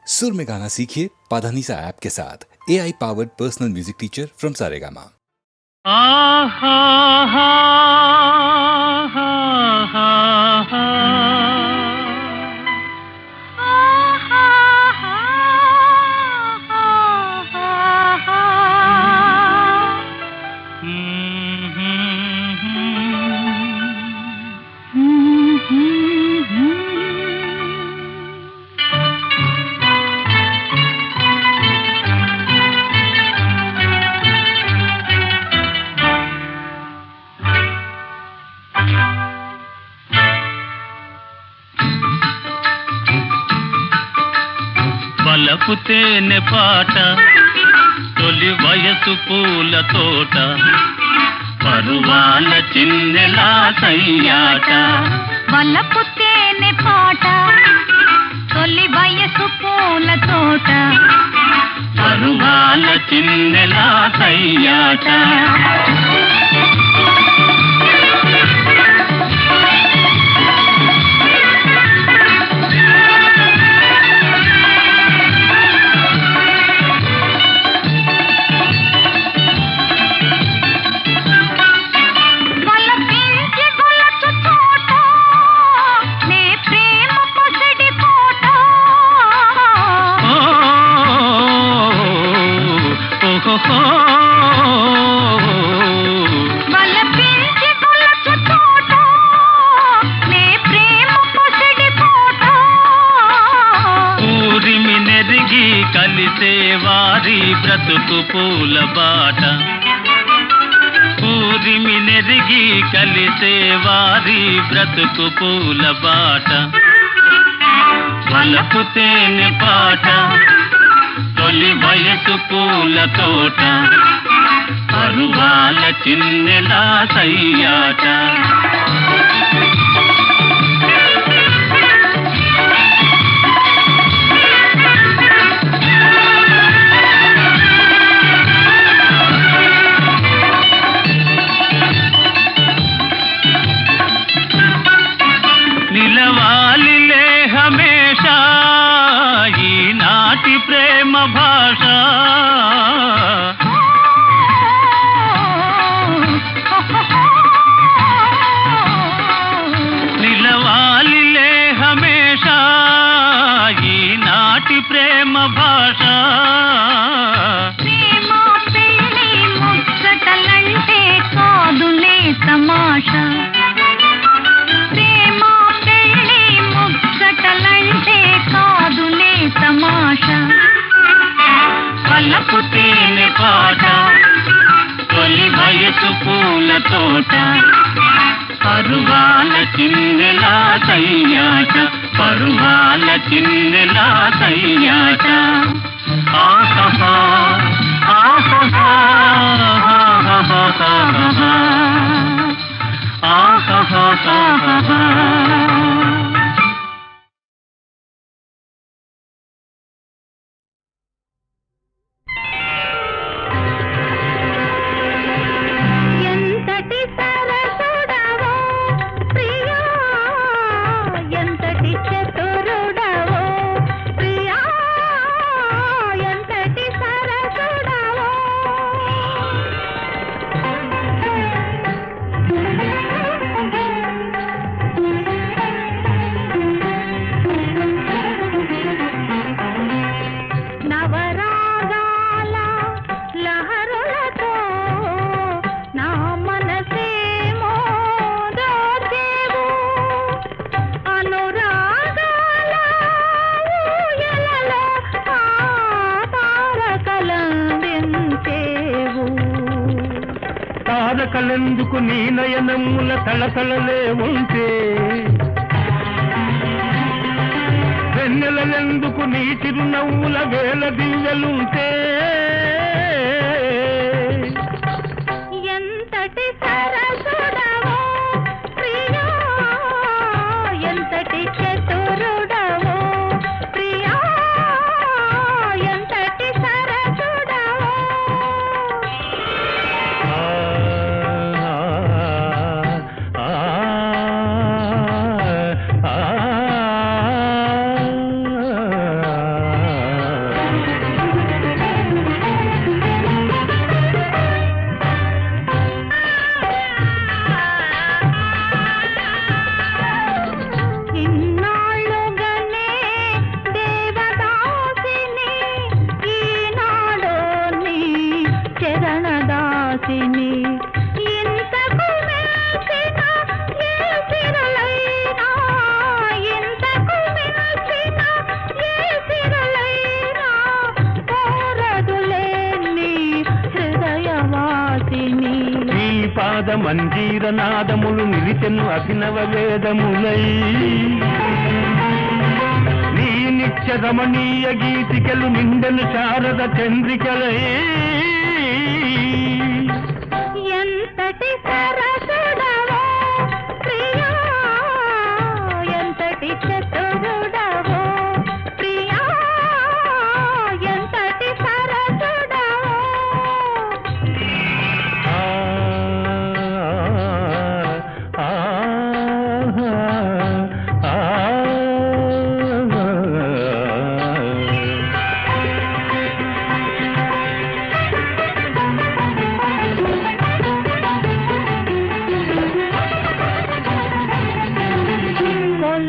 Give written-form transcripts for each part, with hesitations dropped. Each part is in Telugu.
सुर में गाना सीखिए पाधानीसा ऐप के साथ। AI powered personal music teacher from Saregama. బలపు తేనె పాట తొలి వయసు పూల తోట పరువాల చిన్నెలా సయ్యాట. బలపు తేనె పాట తొలి వయసు పూల తోట పరువాల చిన్నెలా సయ్యాట. కలిసే వారి బ్రతుకు పూల బాట, ఊరిమి నెరిగి కలిసే వారి బ్రతుకు పూల బాట. బలపు తేనె పాట తొలి వయసు పూల తోట పరువాల చిన్నెలా సయ్యాట. నిలవాలిలే హమేషా ఈనాటి ప్రేమ భాష, నిలవాలిలే హమేషా ఈనాటి ప్రేమ భాష. ప్రేమ పెళ్ళి ముచ్చటలంటే కాదులే తమాషా, తమాషా. బలపు తేనె పాట తొలి వయసు పూల తోట పరువాల చిన్నెలా సయ్యాట, పరువాల చిన్నెలా సయ్యాట. ఆహా ఆహా ఆహా. తారకలెందుకు నీ నయనముల తళతళలే ఉంటే, వెన్నెలెందుకు నీ చిరునవ్వుల వేల దివ్యలుంటే. ఎంతటి సరసుడవో ప్రియా, ఎంతటి చతురుడవో ప్రియా, ఎంతటి సరసుడవో. మంజీర నాదములు నిలిచెను అభినవ వేదములై నీ నిత్య రమణీయ గీతికలు నిండెను శారద చంద్రికలై ఎంతటి సరసుడవో ప్రియా ఎంతటి చతురుడవో ప్రియా ఎంతటి సరసుడవో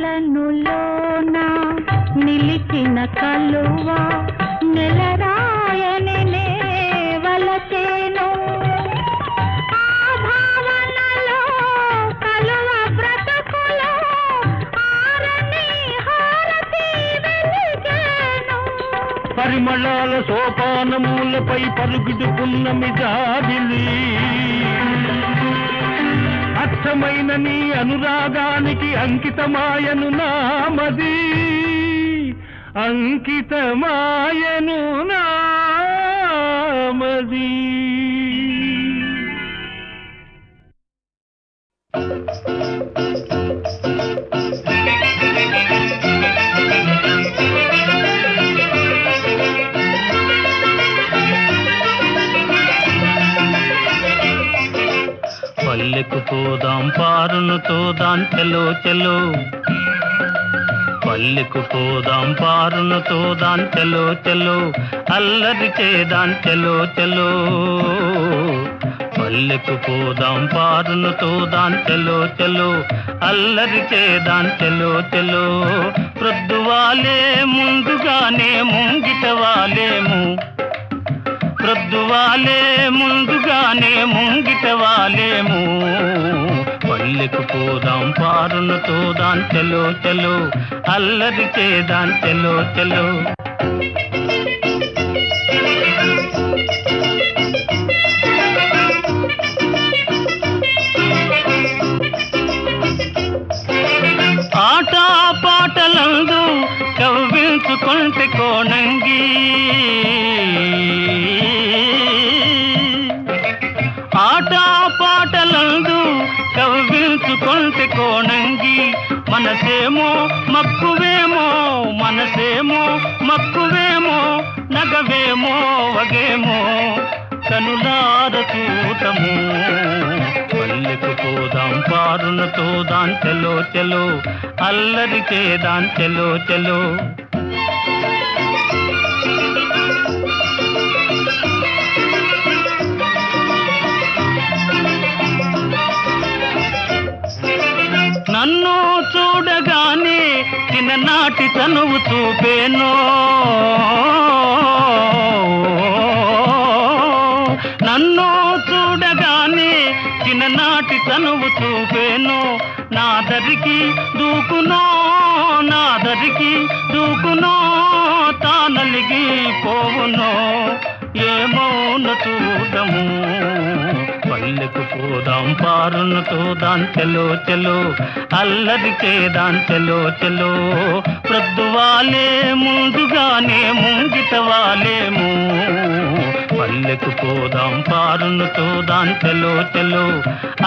కొలనులోన నిలిచిన కలువ నెలరాయనే వలచేను ఆ భావనలో కలువ బ్రతుకులో ఆరని హారతి వెలిగేను పరిమళాల సోపానములపై పరుగుడు పున్నమి జాబిలి అచ్చమైన నీ అనురాగానికి అంకితమాయను నామది అంకితమాయను నామది పల్లెకు పోదాం పారును తోదాం చెలో చెలో పల్లెకు పోదాం పారును తోదాం చెలో చెలో అల్లరి చేదాం చెలో చెలో పల్లెకు పోదాం పారును తోదాం చెలో చెలో అల్లరి చేదాం చెలో చెలో ప్రొద్దువాలే ముందుగానే ముంగిట వాలేము ప్రొద్దువాలే ముందుగానే ముంగిట వాలేము పల్లెకు పోదాం పారును తోదాం చెలో చెలో అల్లరి చేదాం చెలో చెలో ఆటా పాటలందు కవ్వించుకుంటే కోణంగి ఆటా పాటలందు కవ్వించుకుంటే కోణంగి మనసేమో మక్కువేమో మనసేమో మక్కువేమో నగవేమో వగేమో కనులార చూడము పల్లెకు పోదాం పారును తోదాం చెలో చెలో అల్లరి చేదాం చెలో చెలో నన్ను చూడగానే చిన్ననాటి తనువు చూపేనో నన్ను చూడగానే చిన్ననాటి తనువు చూపేనో నాదరికి దూకునో నాదరికి దూకునో తానలిగి పోవునో ఏమోన చూడము పల్లెకు పోదాం పారును తోదాం చెలో చెలో అల్లరి చేదాం చెలో చెలో ప్రొద్దువాలే ముందుగానే ముంగిట వాలేము పల్లెకు పోదాం పారును తోదాం చెలో చెలో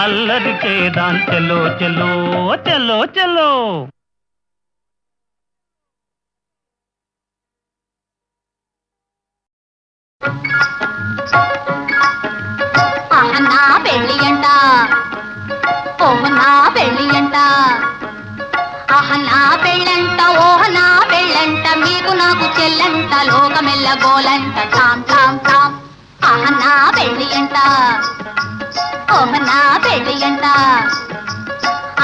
అల్లరి చేదాం చెలో చెలో చెలో చెలో నా పెళ్ళి అంట ఓహ నా పెళ్ళి అంట ఆహ నా పెళ్ళంట ఓహ నా పెళ్ళంట మీకు నాకు చెల్లంట లోకమెల్ల గోలంట టామ్ టామ్ టామ్ ఆహ నా పెళ్ళి అంట ఓహ నా పెళ్ళి అంట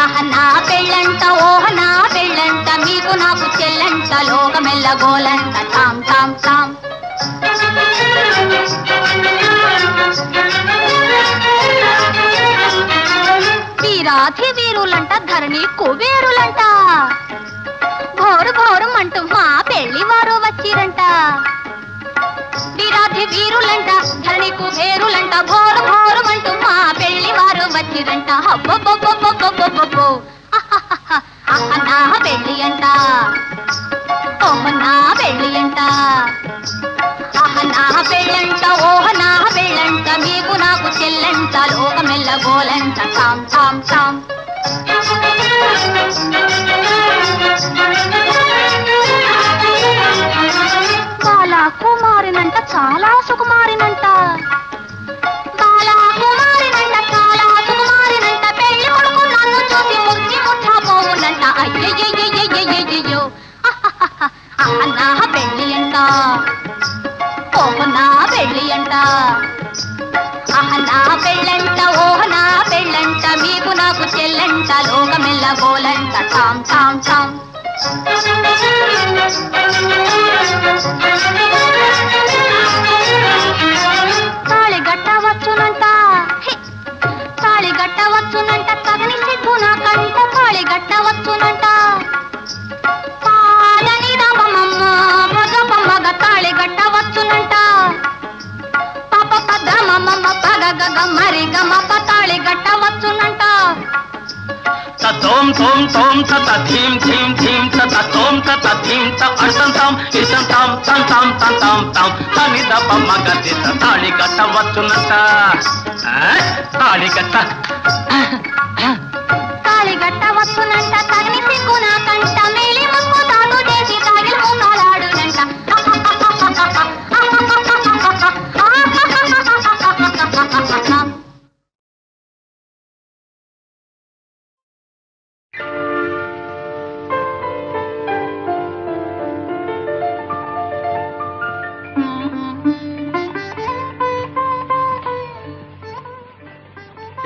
ఆహ నా పెళ్ళంట ఓహ నా పెళ్ళంట మీకు నాకు చెల్లంట లోకమెల్ల గోలంట టామ్ టామ్ టామ్ వీరాధి వీరులంట ధరణి కుబేరులంట ఘోరు ఘోరమంటూ మా పెళ్లి వారు వచ్చిరంట వీరాధి వీరులంట ధరణి కుబేరులంట ఘోరు ఘోరమంటూ మా పెళ్లి వారు వచ్చి ఆఖిరంట అబ్బబ్బబ్బబ్బబ్బబ్బబ్బో అహ నా పెళ్ళి అంట ఓహ నా పెళ్ళి అంట అహ నా పెళ్ళంట ఓహ నా పెళ్ళంట మీకు నాకు చెల్లంట లోకమెల్ల గోలంట తాం తాం తాం బాలా కుమారినంట చాలా సుకుమారినంట బాలా కుమారినంట చాలా సుకుమారినంట పెళ్లి కొడుకు నన్ను చూసి ముచ్చి ముట్టబోవునంట అయ్యయ్యయ్యయ్యయ్యయ్యో అహ నా పెళ్ళి అంట ఓహ నా పెళ్ళి అంట అహ నా పెళ్ళంట ఓహ నా పెళ్ళంట మీకు నాకు చెల్లంట లోకమెల్ల గోలంట తాం తాం తాం తాళి గట్టవచ్చునంట తాళి గట్టవచ్చునంట తగని సిగ్గు నాకంట తాళి గట్టవచ్చునంట పాలని రామమ్మ భగపమ్మగ తాళి గట్టవచ్చునంట పాప పద్రమమ్మ పగ గగ మరి గమ తాళి గట్టవచ్చునంట తోం తోం తోం తత థీం థీం థీం తత తోం తత థీం త అర్థం తాం ఇష్టం తాం తం తాం తం తాం తాం తని దప మగది తాళి కట్టవచ్చునంట తాళి కట్ట తాళి గట్టవచ్చునంట తగని సిగ్గు నాకంట మేలి ముక్కు తాను చేసి తాగిలి మూతలాడునంట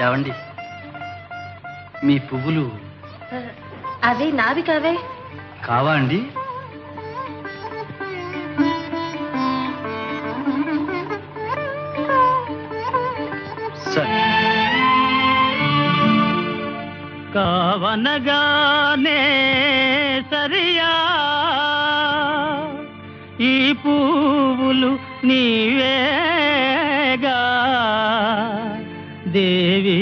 ఏవండి మీ పువ్వులు అవి నావి కావే కావా అండి సరే కావనగానే సరియా ఈ పువ్వులు నీవేగా దేవి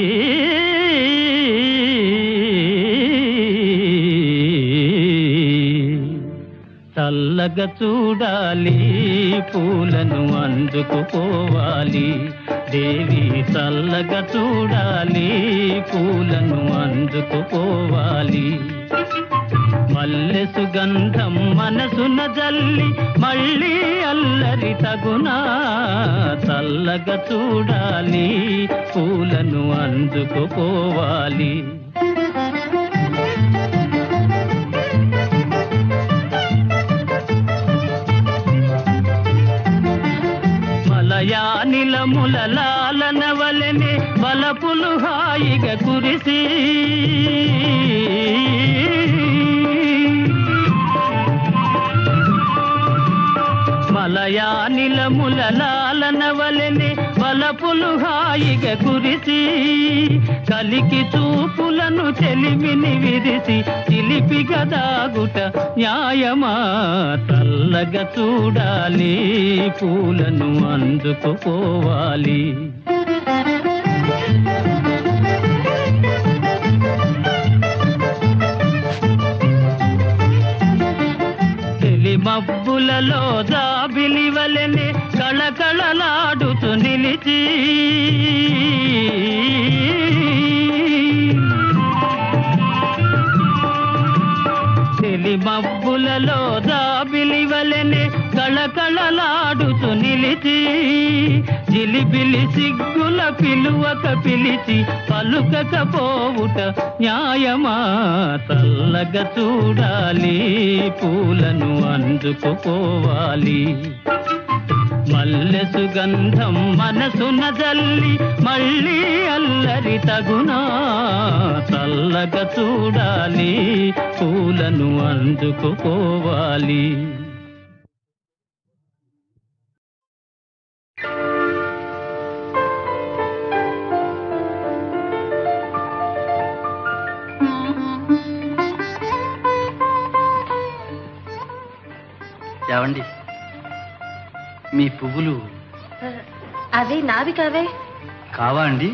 చల్లగా చూడాలి పూలను అందుకుపోవాలి దేవి చల్లగా చూడాలి పూలను అందుకుపోవాలి మల్లె సుగంధం మనసున జల్లి మళ్ళీ అల్లరి తగునా చల్లగా చూడాలి పూలను అందుకుపోవాలి మలయానిలముల లాలన వలెనే బలపులు హాయిగా కురిసి మలయానిలముల లాలన వలెనే బలపులు హాయిగా కురిసి కలికి చూపులను చెలిమిని విరిసి చిలిపిగా దాగుట న్యాయమా చల్లగా చూడాలి పూలను అందుకుపోవాలి మబ్బులలో జాబిలి వలెనే కళకళలాడుతూ నిలిచి మబ్బులలో జాబిలి వలెనే కళకళలాడుతూ నిలిచి జిలిబిలి సిగ్గుల పిలువక పిలిచి పలుకకపోవుట న్యాయమా చల్లగా చూడాలి పూలను అందుకుపోవాలి మల్లె సుగంధం మనసున జల్లి మళ్ళీ అల్లరి తగునా చల్లగా చూడాలి పూలను అందుకుపోవాలి ఏవండి మీ పువ్వులు అవి నావి కావే కావా అండి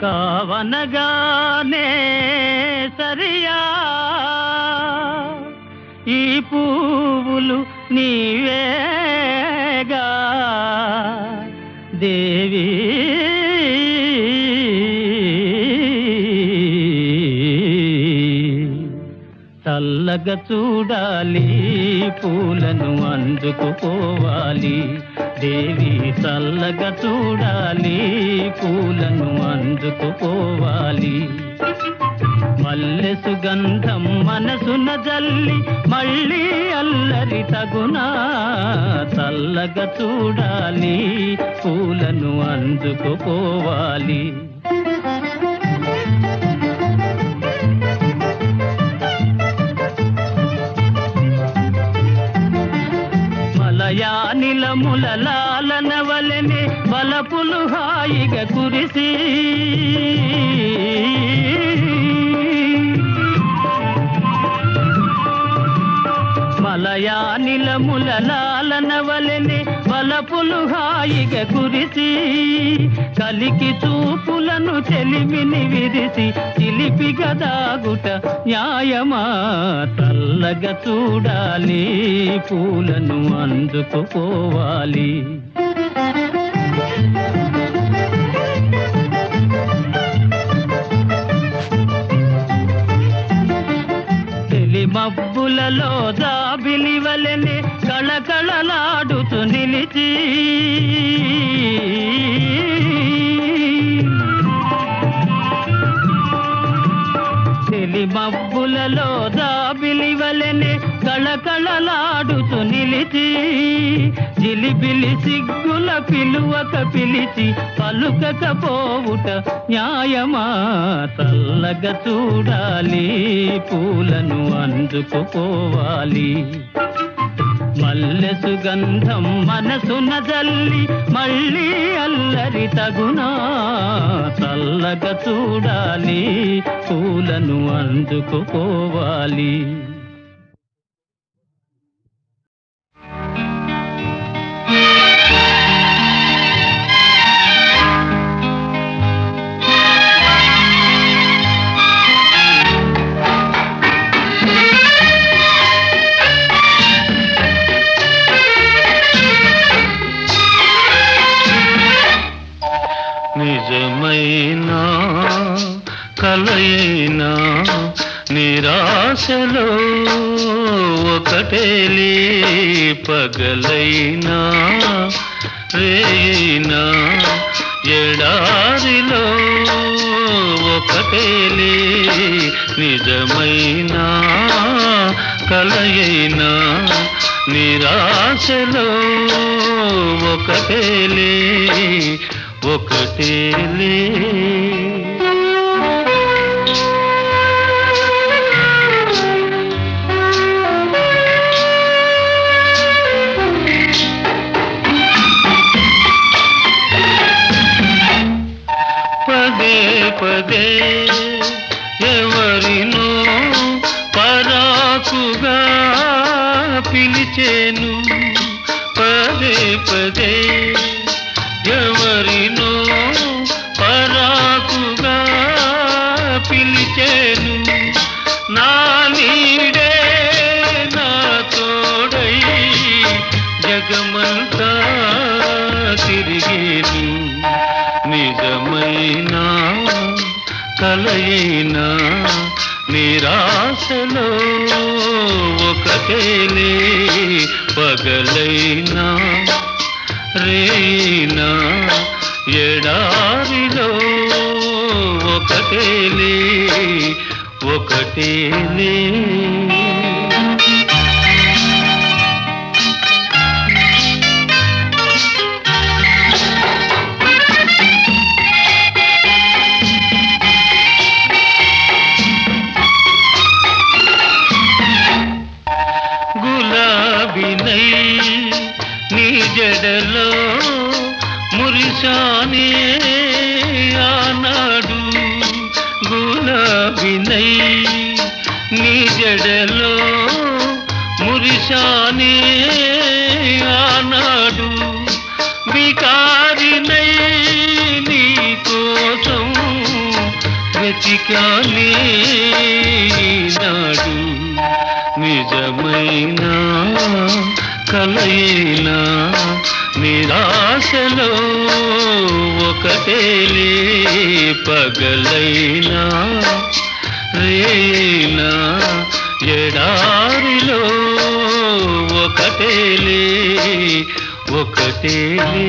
కావనగానే సరియా ఈ పువ్వులు నీవేగా దేవి చల్లగా చూడాలి పూలను అందుకుపోవాలి దేవి చల్లగా చూడాలి పూలను అందుకుపోవాలి మల్లె సుగంధం మనసున జల్లి మళ్ళీ అల్లరి తగునా చల్లగా చూడాలి పూలను అందుకుపోవాలి మలయానిలముల లాలన వలెనే బలపులు హాయిగా కురిసి మలయానిలముల లాలన వలెనే బలపులు హాయిగా కురిసి కలికి చూపులను చెలిమిని విరిసి చిలిపిగా దాగుట న్యాయమా చల్లగా చూడాలి పూలను అందుకుపోవాలి మబ్బులలో జాబిలి వలెనే కళకళలాడుతూ నిలిచి మబ్బులలో జాబిలి వలెనే కళకళలాడుతూ నిలిచి జిలిబిలి సిగ్గుల పిలువక పిలిచి పలుకకపోవుట న్యాయమా చల్లగా చూడాలి పూలను అందుకుపోవాలి మల్లె సుగంధం మనసున జల్లి మళ్ళీ అల్లరి తగునా చల్లగా చూడాలి పూలను అందుకుపోవాలి నిజమైనా కలయినా నిరాశలో ఒకటేలే పగలైనా రేయినా ఎడారిలో ఒకటేలే నిజమైనా కలయినా నిరాశలో ఒకటేలే ఒకటేలే పదే పదే ఎవరినో పరాకుగా పిలిచేను పదే పదే ఎవరినో పరాకుగా పిలిచేను నా నీడే నా తోడై జగమంతా తిరిగేను నిజమైనా కలయినా నిరాశలో ఒకటేలే పగలైనా రేయినా ఎడారిలో ఒకటేలే ఒకటేలే గులాబీనై నీ జడలో మురిశానే ఆనాడు గులాబీనై నీ జడలో మురిశానే ఆనాడు వికారినై నీ కోసం వెతికానే నాడు నిజమైన కలయినా నిరాశలో ఒకటేలే పగలైనా రేనా ఎడారిలో ఒకటేలే ఒకటేలే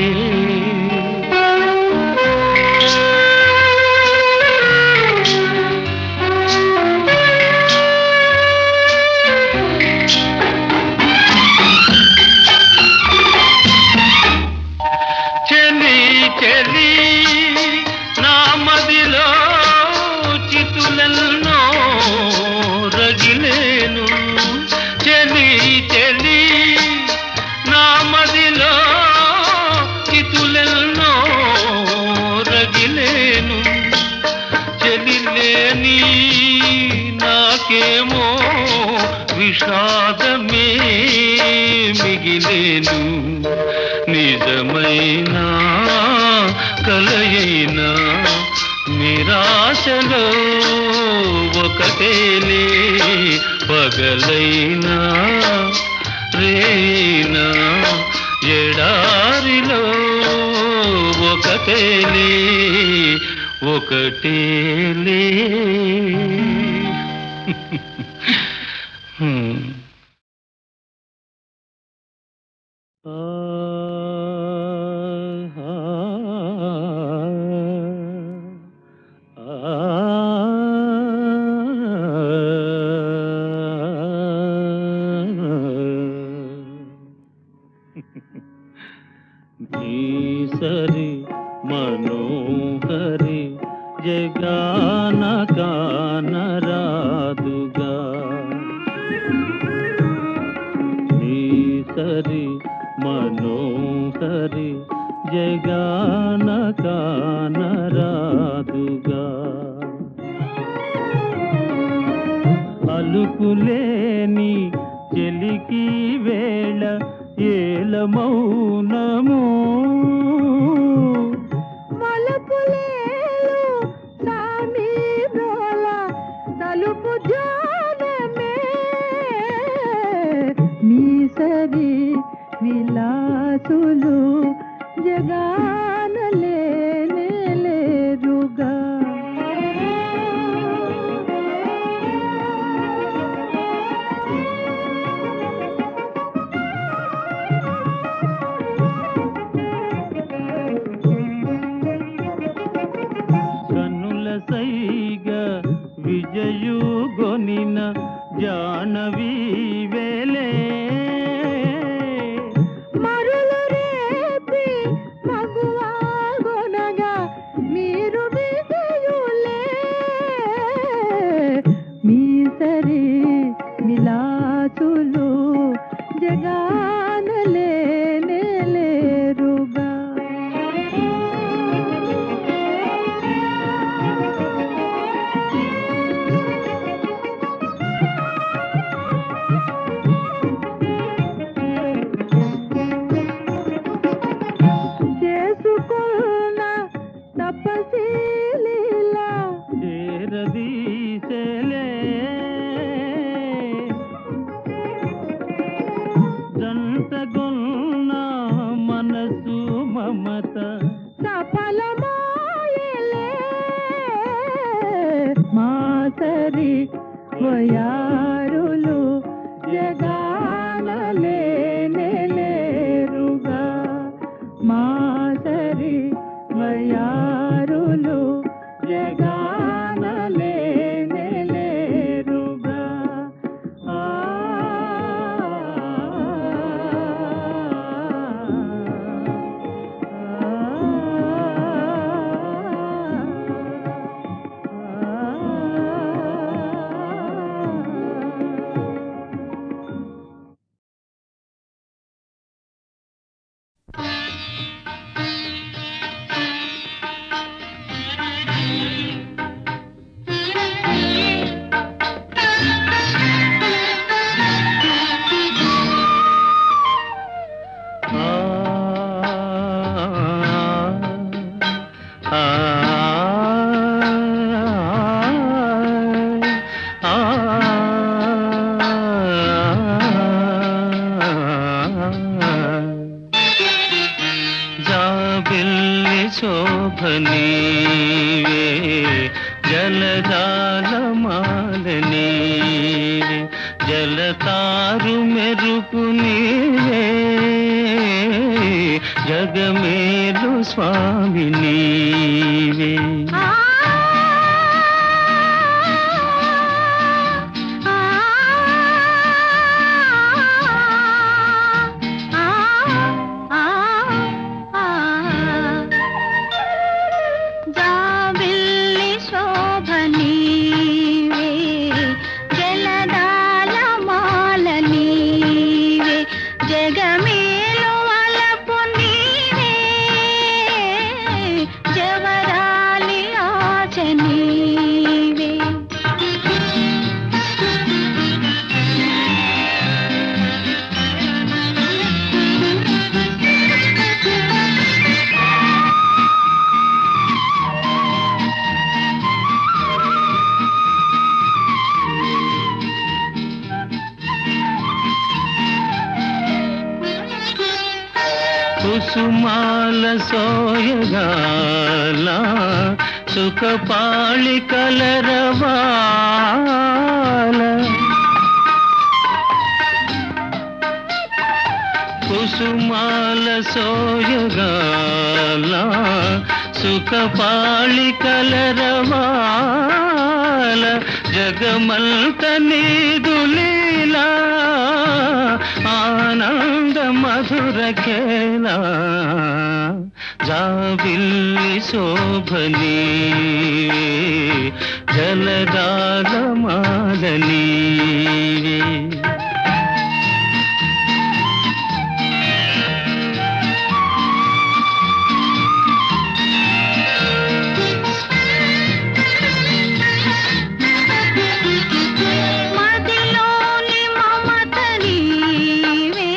చెలి నా మదిలో చితులెన్నో రగిలేను చెలి చెలి నా మదిలో చితులెన్నో రగిలేను చెలి లేని నాకేమో విషాదమే మిగిలేను నిజమైన కలయినా నిరాశలో ఒకటేలే పగలైనా రేనా ఎడారిలో ఒకటేలే ఒకటేలే సరి మనోహరి జగాన కానరాదుగా సరి మనోహరి జగాన కానరాదుగా అలుకులేని చెలికి వేళ ఏల మౌనము మలపులేలు సామి రోల తలుపు జానమే మీసరి విలాసులు జగానలేనే లేరుగా సైగ విజయు గొనిన జానవి వేలే మరులు రేపి మగువా గొనగా మీరు విజయులే మీసరి మిలాచులు జగానలేనే లేరుగా తపశీలీలా చేరదీసేలే జంటగొన్న మనసు మమత సఫలమాయలే మాసరి వయారులు జగానలేనే లేరుగా మాసరి వయారులు జగానలేనే లేరుగా జలజాలమాల నీవే జలతారు మెరుపు నీవే జగమేలు స్వామి నీవే జాబిల్లి శోభ నీవే జలదాలమాల నీవే జగమేలు వలపు నీవే జవరాలి ఆచ నీవే కుసుమాల సోయగాల సుఖపాళి కలరవాల కుసుమాల సోయగాల సుఖపాళి కలరవాల జగమంత నీదు లీలా ఆనంద మధుర కేలా జాబిల్లి శోభనీ జలదాలమాల నీవే మదిలోని మమత నీవే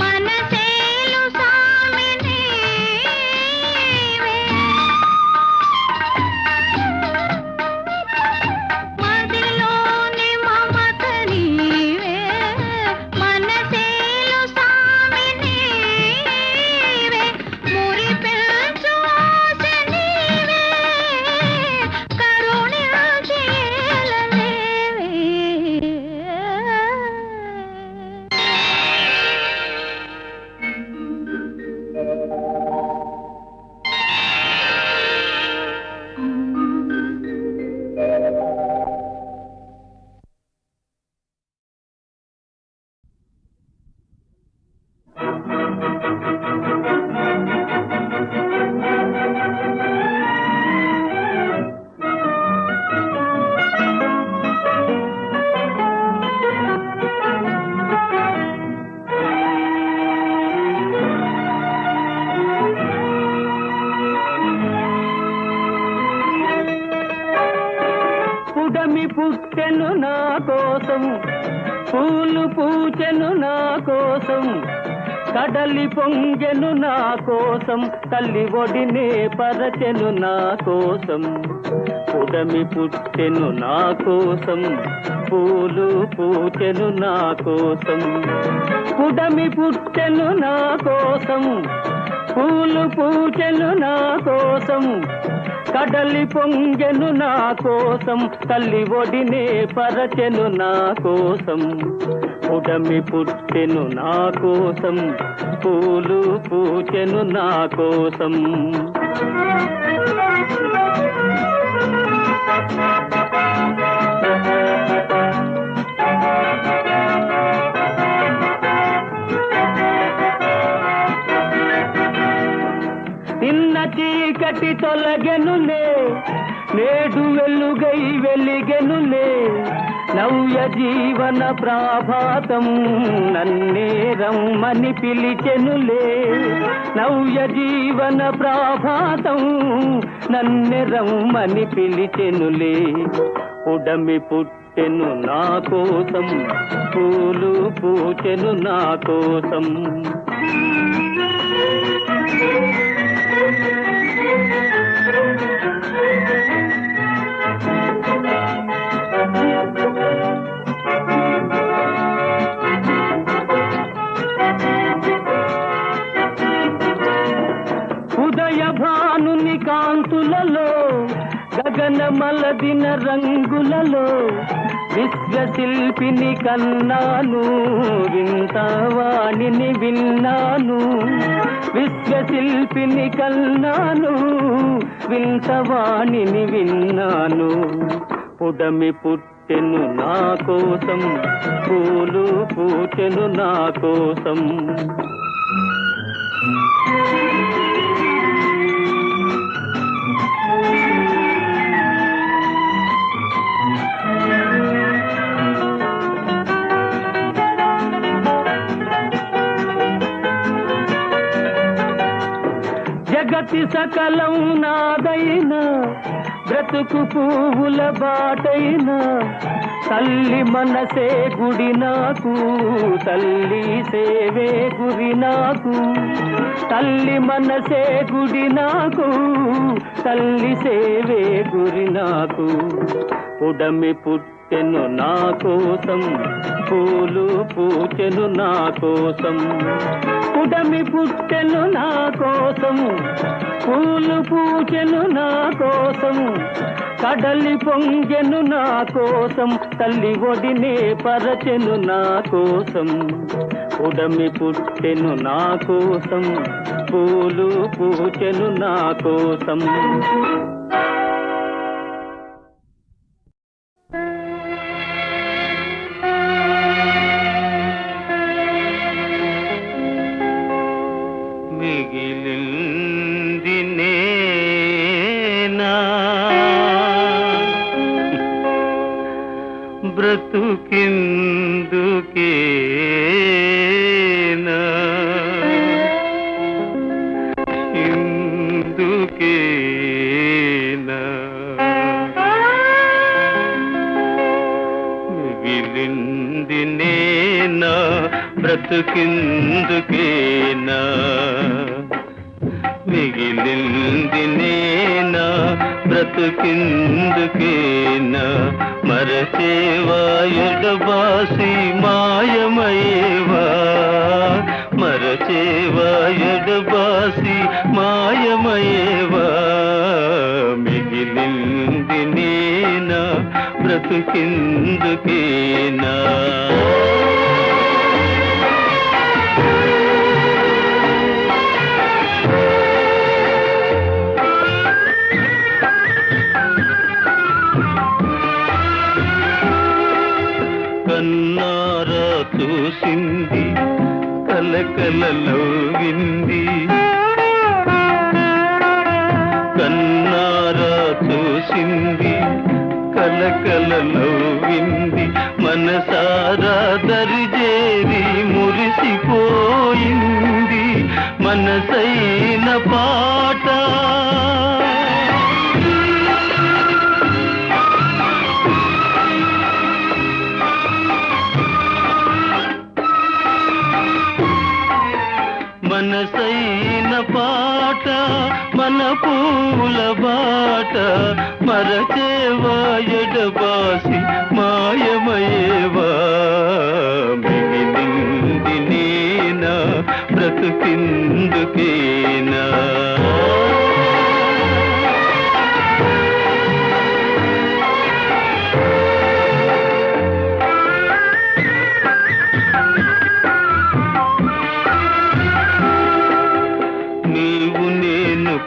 మనసేలు సామి నీవే మదిలోని మమత నీవే మనసేలు సామి నీవే మురిపెల్చు ఆశ నీవే కరుణించి ఏలలేవే పుడమి పుట్టెను నా కోసం పూలు పూచెను నా కోసం కడలి పొంగెను నా కోసం తల్లి ఒడినే పరచెను నా కోసం పుడమి పుట్టెను నా కోసం పూలు పూచెను నా కోసం పుడమి పుట్టెను నా కోసం పూలు పూచెను నా కోసం కడలి పొంగెను నా కోసం తల్లి ఒడినే పరచెను నా కోసం పుడమి పుట్టెను నా కోసం పూలు పూచెను నా కోసం నిన్న చీకటి తొలగెనులే నేడు వెలుగై వెలిగెనులే నవ్య జీవన ప్రాభాతం నన్నే రమ్మని పిలిచెనులే నవ్య జీవన ప్రాభాతం నన్నే రమ్మని పిలిచెనులే పుడమి పుట్టెను నా కోసం పూలు పూచెను నా కోసం ఉదయ భానుని కాంతులలో రంగులలో గగనమలదిన రంగులలో విశ్వశిల్పిని కన్నాను వింతవాణిని విన్నాను విశ్వశిల్పిని కన్నాను వింతవాణిని విన్నాను పుడమి పుట్టెను నా కోసం పూలు పూచెను నా కోసం జగతి సకలం నాదైనా బ్రతుకు పువ్వుల బాటైనా తల్లి మనసే గుడి నాకు తల్లి సేవే గురి నాకు తల్లి మనసే గుడి నాకు తల్లి సేవే గురి నాకు పుడమి పుట్టెను నా కోసం పూలు పూచెను నా కోసం పుడమి పుట్టెను నా కోసం పూలు పూచెను నా కోసం కడలి పొంగెను నా కోసం తల్లి ఒడినే పరచెను నా కోసం ఉడమి పుట్టెను నా కోసం పూలు పూచెను నా కోసం బ్రతుకెందుకేనా ఇందుకేనా మిగిలింది నేనా బ్రతుకెందుకేనా మిగిలింది నేనా బ్రతుకెందుకేనా మరచేవా ఎడబాసి మాయమయేవా మరచేవా ఎడబాసి మాయమయేవా మిగిలింది నేనా బ్రతుకెందుకేనా కన్నారా చూసింది కలకలలో వింది కన్నారా చూసింది కలకలలో వింది మనసారా దరిజేరి మురిసిపోయింది మనసైన పాట మనసైన పాట మన పూల బాట మరచేవా ఎడబాసి మాయమయేవా మిగిలింది నేనా బ్రతుకెందుకేనా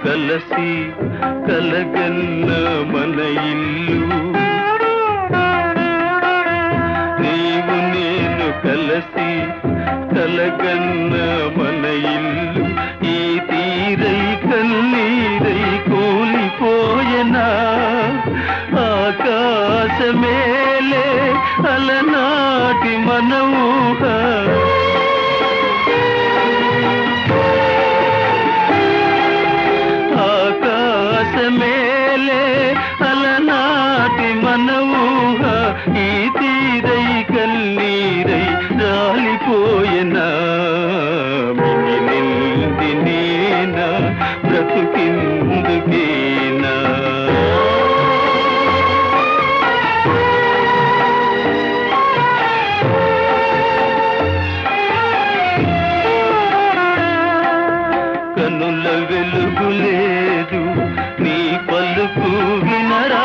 కలసి కలగన్న మన ఇల్లు నీవు నేను కలసి కలగన్న మన ఇల్లు ఈ తీరై కన్నీరై కూలిపోయనా ఆకాశమేలే అలనాటి మన ఊహ మేలే అలనాటి మన ఊహ ఈ తీరై కన్నీరై రాలిపోయనా మిగిలింది నేనా బ్రతుకెందుకేనా కనుల వెలుగు లేదు నీ పలుకు వినరా